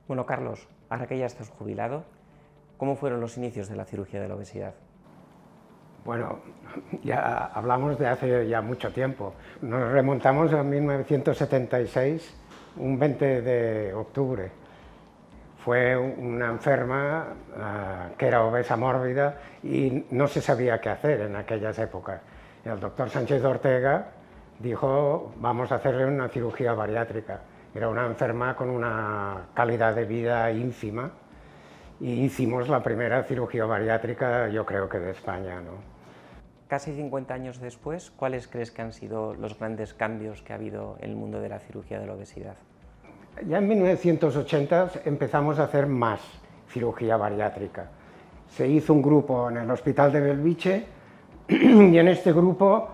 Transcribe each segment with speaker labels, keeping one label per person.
Speaker 1: Bueno, Carlos, ahora que ya estás jubilado, ¿cómo fueron los inicios de la cirugía de la obesidad?
Speaker 2: Bueno, ya hablamos de hace ya mucho tiempo. Nos remontamos a 1976, un 20 de octubre. Fue una enferma que era obesa mórbida y no se sabía qué hacer en aquellas épocas. El doctor Sánchez de Ortega dijo, vamos a hacerle una cirugía bariátrica. Era una enferma con una calidad de vida ínfima y hicimos la primera cirugía bariátrica, yo creo que de España, ¿no?
Speaker 1: Casi 50 años después, ¿cuáles crees que han sido los grandes cambios que ha habido en el mundo de la cirugía de la obesidad?
Speaker 2: Ya en 1980 empezamos a hacer más cirugía bariátrica. Se hizo un grupo en el Hospital de Belviche y en este grupo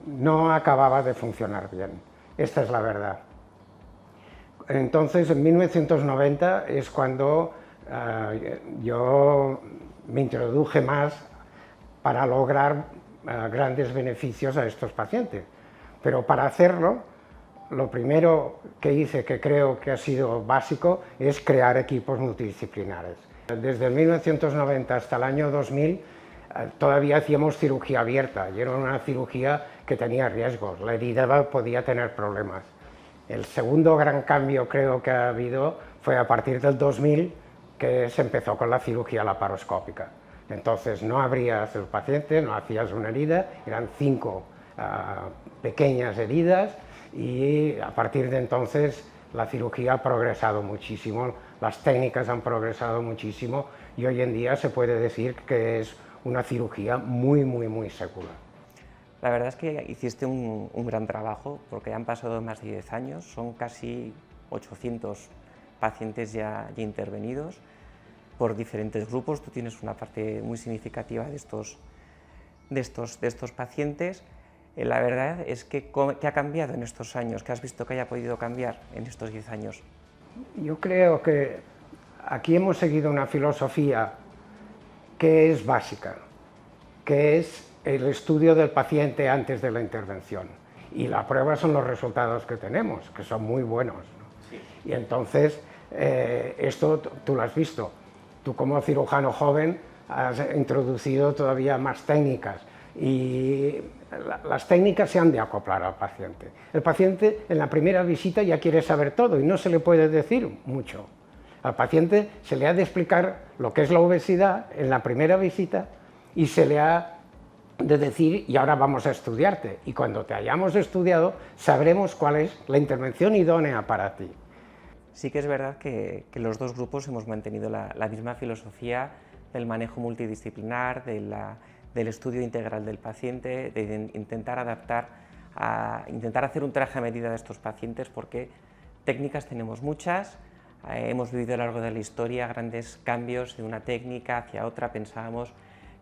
Speaker 2: no acababa de funcionar bien. Esta es la verdad. Entonces, en 1990 es cuando yo me introduje más para lograr grandes beneficios a estos pacientes. Pero para hacerlo, lo primero que hice, que creo que ha sido básico, es crear equipos multidisciplinares. Desde el 1990 hasta el año 2000 todavía hacíamos cirugía abierta y era una cirugía que tenía riesgos, la herida podía tener problemas. El segundo gran cambio creo que ha habido fue a partir del 2000, que se empezó con la cirugía laparoscópica. Entonces no abrías el paciente, no hacías una herida, eran 5 pequeñas heridas y a partir de entonces la cirugía ha progresado muchísimo, las técnicas han progresado muchísimo y hoy en día se puede decir que es una cirugía muy segura.
Speaker 1: La verdad es que hiciste un gran trabajo porque han pasado más de 10 años, son casi 800 pacientes ya intervenidos por diferentes grupos. Tú tienes una parte muy significativa de estos pacientes. La verdad es que ¿qué ha cambiado en estos años? ¿Qué has visto que haya podido cambiar en estos 10 años?
Speaker 2: Yo creo que aquí hemos seguido una filosofía que es básica, que es el estudio del paciente antes de la intervención. Y la prueba son los resultados que tenemos, que son muy buenos, ¿no? Sí. Y entonces, esto tú lo has visto. Tú como cirujano joven has introducido todavía más técnicas y las técnicas se han de acoplar al paciente. El paciente en la primera visita ya quiere saber todo y no se le puede decir mucho. Al paciente se le ha de explicar lo que es la obesidad en la primera visita y se le ha de decir, y ahora vamos a estudiarte, y cuando te hayamos estudiado sabremos cuál es la intervención idónea para ti.
Speaker 1: Sí que es verdad que los dos grupos hemos mantenido la misma filosofía del manejo multidisciplinar, del estudio integral del paciente, de intentar adaptar, intentar hacer un traje a medida de estos pacientes, porque técnicas tenemos muchas, hemos vivido a lo largo de la historia grandes cambios de una técnica hacia otra. Pensábamos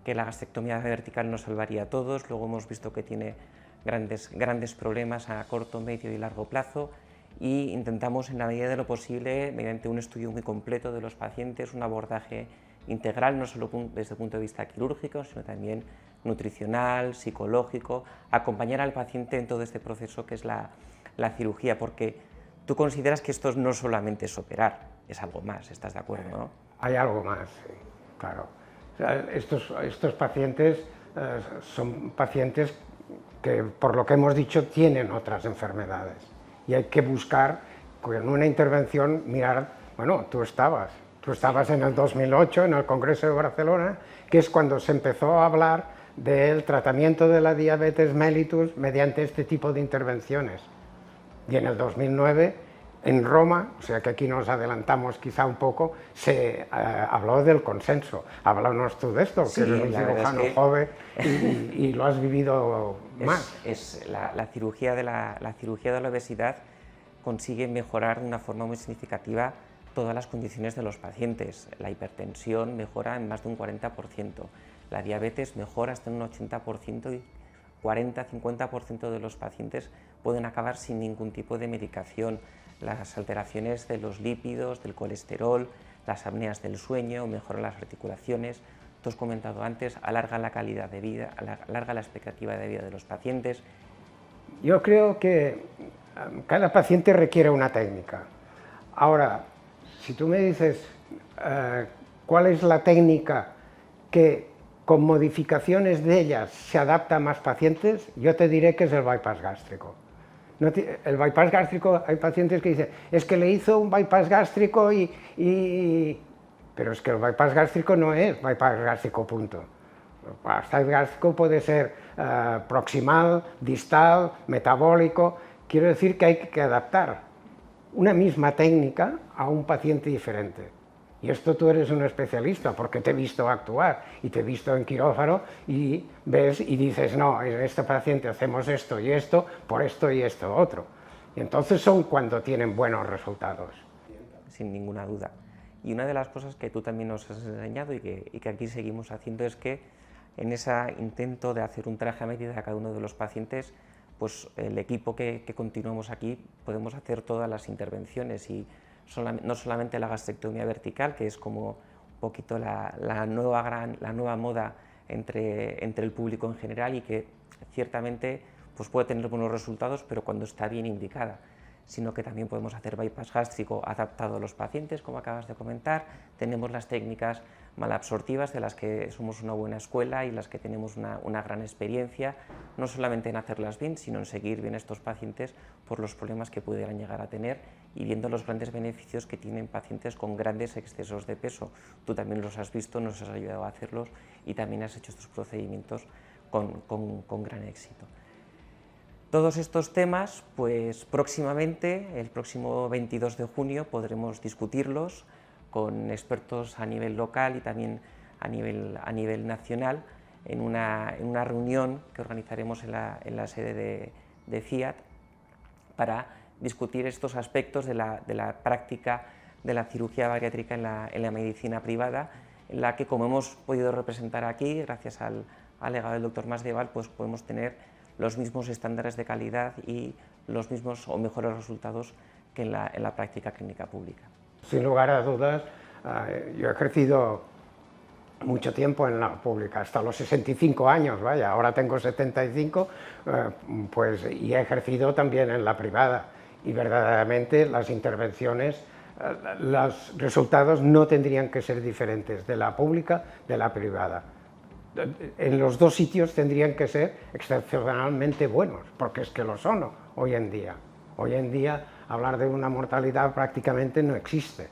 Speaker 1: que la gastrectomía vertical nos salvaría a todos, luego hemos visto que tiene grandes problemas a corto, medio y largo plazo, y intentamos en la medida de lo posible, mediante un estudio muy completo de los pacientes, un abordaje integral, no solo desde el punto de vista quirúrgico, sino también nutricional, psicológico, acompañar al paciente en todo este proceso que es la cirugía, porque tú consideras que esto no solamente es operar, es algo más, ¿estás de acuerdo, no?
Speaker 2: Hay algo más, sí, claro. O sea, estos pacientes son pacientes que, por lo que hemos dicho, tienen otras enfermedades y hay que buscar, con una intervención, mirar, bueno, tú estabas en el 2008 en el Congreso de Barcelona, que es cuando se empezó a hablar del tratamiento de la diabetes mellitus mediante este tipo de intervenciones. Y en el 2009, en Roma, o sea que aquí nos adelantamos quizá un poco, se habló del consenso. Háblanos tú de esto,
Speaker 1: sí,
Speaker 2: que eres un cirujano joven y lo has vivido más.
Speaker 1: La cirugía de la obesidad consigue mejorar de una forma muy significativa todas las condiciones de los pacientes. La hipertensión mejora en más de un 40%, la diabetes mejora hasta en un 80% y 40-50% de los pacientes pueden acabar sin ningún tipo de medicación. Las alteraciones de los lípidos, del colesterol, las apneas del sueño, mejoran las articulaciones. Tú has comentado antes, alarga la calidad de vida, alarga la expectativa de vida de los pacientes.
Speaker 2: Yo creo que cada paciente requiere una técnica. Ahora, si tú me dices cuál es la técnica que con modificaciones de ellas se adapta a más pacientes, yo te diré que es el bypass gástrico. El bypass gástrico, hay pacientes que dicen, es que le hizo un bypass gástrico pero es que el bypass gástrico no es bypass gástrico, punto. El bypass gástrico puede ser proximal, distal, metabólico. Quiero decir que hay que adaptar una misma técnica a un paciente diferente. Y esto tú eres un especialista, porque te he visto actuar y te he visto en quirófano y ves y dices, no, en este paciente hacemos esto y esto, por esto y esto otro. Y entonces son cuando tienen buenos resultados.
Speaker 1: Sin ninguna duda. Y una de las cosas que tú también nos has enseñado y que aquí seguimos haciendo es que en ese intento de hacer un traje a medida a cada uno de los pacientes, pues el equipo que continuamos aquí podemos hacer todas las intervenciones y no solamente la gastrectomía vertical, que es como un poquito la nueva moda entre el público en general y que ciertamente pues puede tener buenos resultados, pero cuando está bien indicada, sino que también podemos hacer bypass gástrico adaptado a los pacientes, como acabas de comentar. Tenemos las técnicas malabsortivas, de las que somos una buena escuela y las que tenemos una gran experiencia, no solamente en hacerlas bien, sino en seguir bien a estos pacientes por los problemas que pudieran llegar a tener y viendo los grandes beneficios que tienen pacientes con grandes excesos de peso. Tú también los has visto, nos has ayudado a hacerlos y también has hecho estos procedimientos con gran éxito. Todos estos temas, pues próximamente, el próximo 22 de junio, podremos discutirlos con expertos a nivel local y también a nivel nacional en una reunión que organizaremos en la sede de Fiat para discutir estos aspectos de la práctica de la cirugía bariátrica en la medicina privada, en la que, como hemos podido representar aquí, gracias al legado del Dr. Masdevall, pues podemos tener los mismos estándares de calidad y los mismos o mejores resultados que en la práctica clínica pública.
Speaker 2: Sin lugar a dudas, yo he crecido mucho tiempo en la pública, hasta los 65 años, vaya, ahora tengo 75, pues, y he ejercido también en la privada, y verdaderamente las intervenciones, los resultados no tendrían que ser diferentes de la pública de la privada. En los dos sitios tendrían que ser excepcionalmente buenos, porque es que lo son hoy en día. Hoy en día hablar de una mortalidad prácticamente no existe.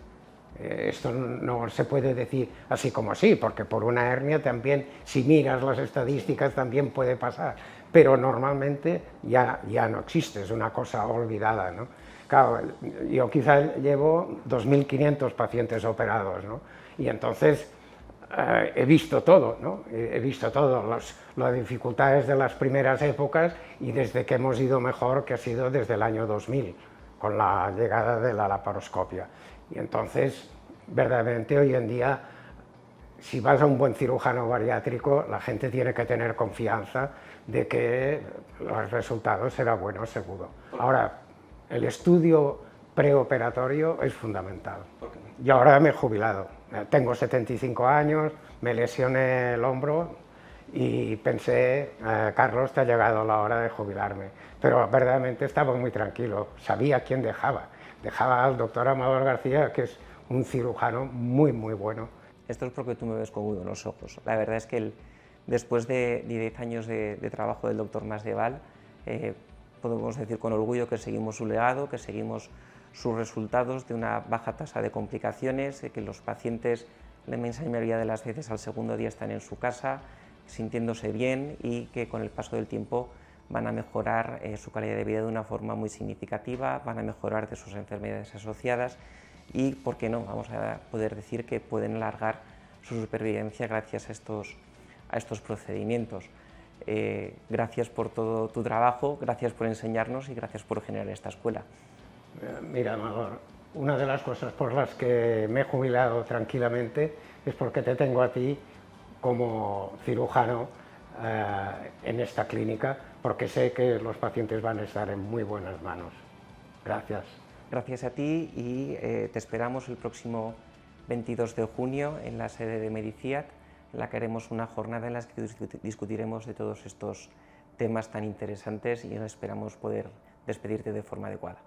Speaker 2: Esto no se puede decir así como así, porque por una hernia también, si miras las estadísticas, también puede pasar, pero normalmente ya no existe, es una cosa olvidada, ¿no? Claro, yo quizá llevo 2.500 pacientes operados, ¿no? Y entonces he visto todo, ¿no? He visto todo, las dificultades de las primeras épocas y desde que hemos ido mejor, que ha sido desde el año 2000, con la llegada de la laparoscopia. Y entonces, verdaderamente hoy en día, si vas a un buen cirujano bariátrico, la gente tiene que tener confianza de que los resultados serán buenos, seguro. Ahora, el estudio preoperatorio es fundamental. Yo ahora me he jubilado, tengo 75 años, me lesioné el hombro y pensé, Carlos, te ha llegado la hora de jubilarme. Pero verdaderamente estaba muy tranquilo, sabía quién dejaba. Dejaba al doctor Amador García, que es un cirujano muy, muy bueno.
Speaker 1: Esto es porque tú me ves con muy buenos ojos. La verdad es que después de 10 años de trabajo del doctor Masdevall, podemos decir con orgullo que seguimos su legado, que seguimos sus resultados de una baja tasa de complicaciones, de que los pacientes, la inmensa mayoría de las veces al segundo día están en su casa, sintiéndose bien y que con el paso del tiempo van a mejorar su calidad de vida de una forma muy significativa, van a mejorar de sus enfermedades asociadas y, ¿por qué no?, vamos a poder decir que pueden alargar su supervivencia gracias a estos procedimientos. Gracias por todo tu trabajo, gracias por enseñarnos y gracias por generar esta escuela.
Speaker 2: Mira, Amador, una de las cosas por las que me he jubilado tranquilamente es porque te tengo a ti como cirujano en esta clínica, porque sé que los pacientes van a estar en muy buenas manos. Gracias.
Speaker 1: Gracias a ti y te esperamos el próximo 22 de junio en la sede de Medifiat, en la que haremos una jornada en la que discutiremos de todos estos temas tan interesantes y esperamos poder despedirte de forma adecuada.